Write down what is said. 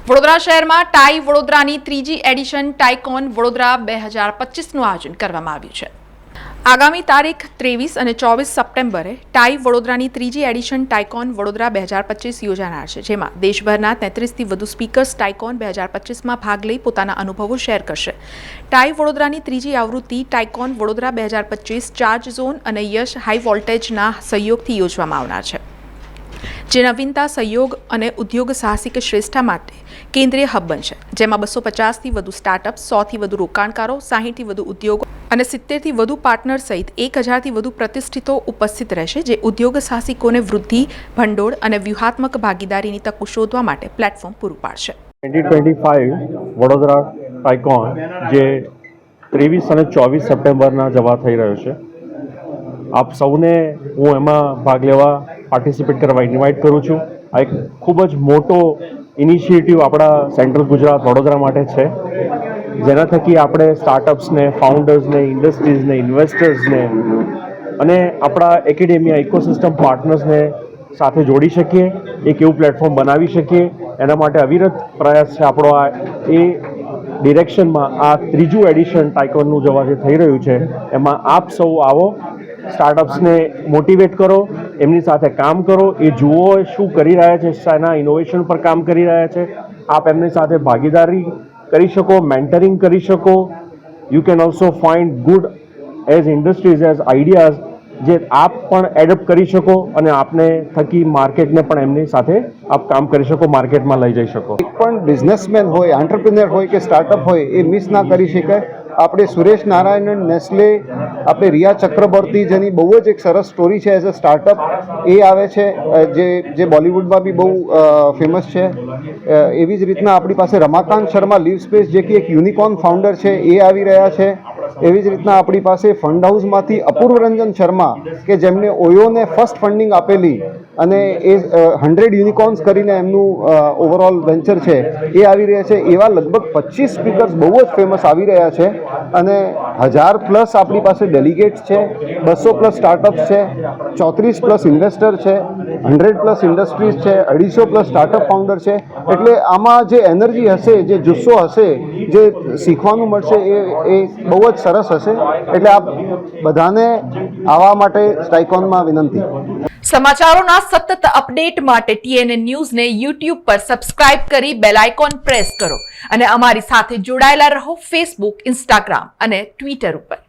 વડોદરા શહેરમાં ટાઈ વડોદરાની ત્રીજી એડિશન ટાઇકોન વડોદરા 2025નું આયોજન કરવામાં આવ્યું છે। આગામી તારીખ 23 અને 24 સપ્ટેમ્બરે ટાઈ વડોદરાની ત્રીજી એડિશન ટાઇકોન વડોદરા 2025 યોજાનાર છે, જેમાં દેશભરના 33થી વધુ સ્પીકર્સ ટાઇકોન 2025માં ભાગ લઈ પોતાના અનુભવો શેર કરશે। ટાઈ વડોદરાની ત્રીજી આવૃત્તિ ટાઇકોન વડોદરા 2025 ચાર્જ ઝોન અને યશ હાઈ વોલ્ટેજના સહયોગથી યોજવામાં આવનાર છે, જે નવીનતા, સહયોગ અને ઉદ્યોગ સાહસિક શ્રેષ્ઠતા માટે કેન્દ્રીય હબ બનશે, જેમાં 250થી વધુ સ્ટાર્ટઅપ, 100થી વધુ રોકાણકારો, 60થી વધુ ઉદ્યોગો અને 70થી વધુ પાર્ટનર સહિત 1000થી વધુ પ્રતિષ્ઠિતો ઉપસ્થિત રહેશે, જે ઉદ્યોગ સાહસિકોને વૃદ્ધિ, ભંડોળ અને વ્યૂહાત્મક ભાગીદારીની તકો શોધવા માટે પ્લેટફોર્મ પૂરું પાડશે। 2025 વડોદરા ટાઇકોન જે 23 અને 24 સપ્ટેમ્બરના જવા થઈ રહ્યો છે, આપ સૌને હું એમાં ભાગ લેવા, પાર્ટિસિપેટ કરવા ઇન્વાઇટ કરું છું। આ એક ખૂબ જ મોટો ઇનિશિયેટિવ આપણા સેન્ટ્રલ ગુજરાત વડોદરા માટે છે, જેના થકી આપણે સ્ટાર્ટઅપ્સને, ફાઉન્ડર્સને, ઇન્ડસ્ટ્રીઝને, ઇન્વેસ્ટર્સને અને આપણા એકેડેમિયા ઇકોસિસ્ટમ પાર્ટનર્સને સાથે જોડી શકીએ, એક એવું પ્લેટફોર્મ બનાવી શકીએ। એના માટે અવિરત પ્રયાસ છે આપણો। આ એ ડિરેક્શનમાં આ ત્રીજું એડિશન ટાઇકોનનું જવા જે થઈ રહ્યું છે, એમાં આપ સૌ આવો, સ્ટાર્ટઅપ્સને મોટિવેટ કરો, એમની સાથે કામ કરો, એ જુઓ શું કરી રહ્યા છે, શાના ઇનોવેશન પર કામ કરી રહ્યા છે, આપ એમની સાથે ભાગીદારી કરી શકો, મેન્ટરિંગ કરી શકો। You can also find good as industries as ideas જે આપ પણ એડપ્ટ કરી શકો અને આપને થકી માર્કેટને પણ એમની સાથે આપ કામ કરી શકો, માર્કેટમાં લઈ જઈ શકો। એક પણ બિઝનેસમેન હોય, એન્ટરપ્રિન્યોર હોય કે સ્ટાર્ટઅપ હોય, એ મિસ ના કરી શકાય। આપણે સુરેશ નારાયણન, નેસ્લે, આપણે રિયા ચક્રબર્તી, જેની બહુ જ એક સરસ સ્ટોરી છે એઝ અ સ્ટાર્ટઅપ, એ આવે છે, જે બોલિવૂડમાં બી બહુ ફેમસ છે। એવી જ રીતના આપણી પાસે રમાકાંત શર્મા, લીવ સ્પેસ, જે કે એક યુનિકોર્ન ફાઉન્ડર છે, એ આવી રહ્યા છે। એવી જ રીતના આપણી પાસે ફંડ હાઉસમાંથી અપૂર્વ રંજન શર્મા, કે જેમને ઓયોને ફર્સ્ટ ફંડિંગ આપેલી અને એ 100 યુનિકોર્ન્સ કરીને એમનું ઓવરઓલ વેન્ચર છે, એ આવી રહ્યા છે। એવા લગભગ 25 સ્પીકર્સ બહુ જ ફેમસ આવી રહ્યા છે અને 1000+ આપણી પાસે ડેલિગેટ્સ છે, 200+ સ્ટાર્ટઅપ્સ છે, 34+ ઇન્વેસ્ટર છે, 100+ ઇન્ડસ્ટ્રીઝ છે, 250+ સ્ટાર્ટઅપ ફાઉન્ડર છે। એટલે આમાં જે એનર્જી હશે, જે જુસ્સો હશે, જે શીખવાનું મળશે, એ બહુ જ સરસ હશે। એટલે આપ બધાને આવવા માટે ટાઇકોનમાં વિનંતી। સમાચારોના સતત અપડેટ માટે TNN ન્યૂઝને YouTube પર સબસ્ક્રાઇબ કરી બેલ આઇકોન પ્રેસ કરો અને અમારી સાથે જોડાયેલા રહો ફેસબુક, ઇન્સ્ટાગ્રામ અને ટ્વિટર ઉપર।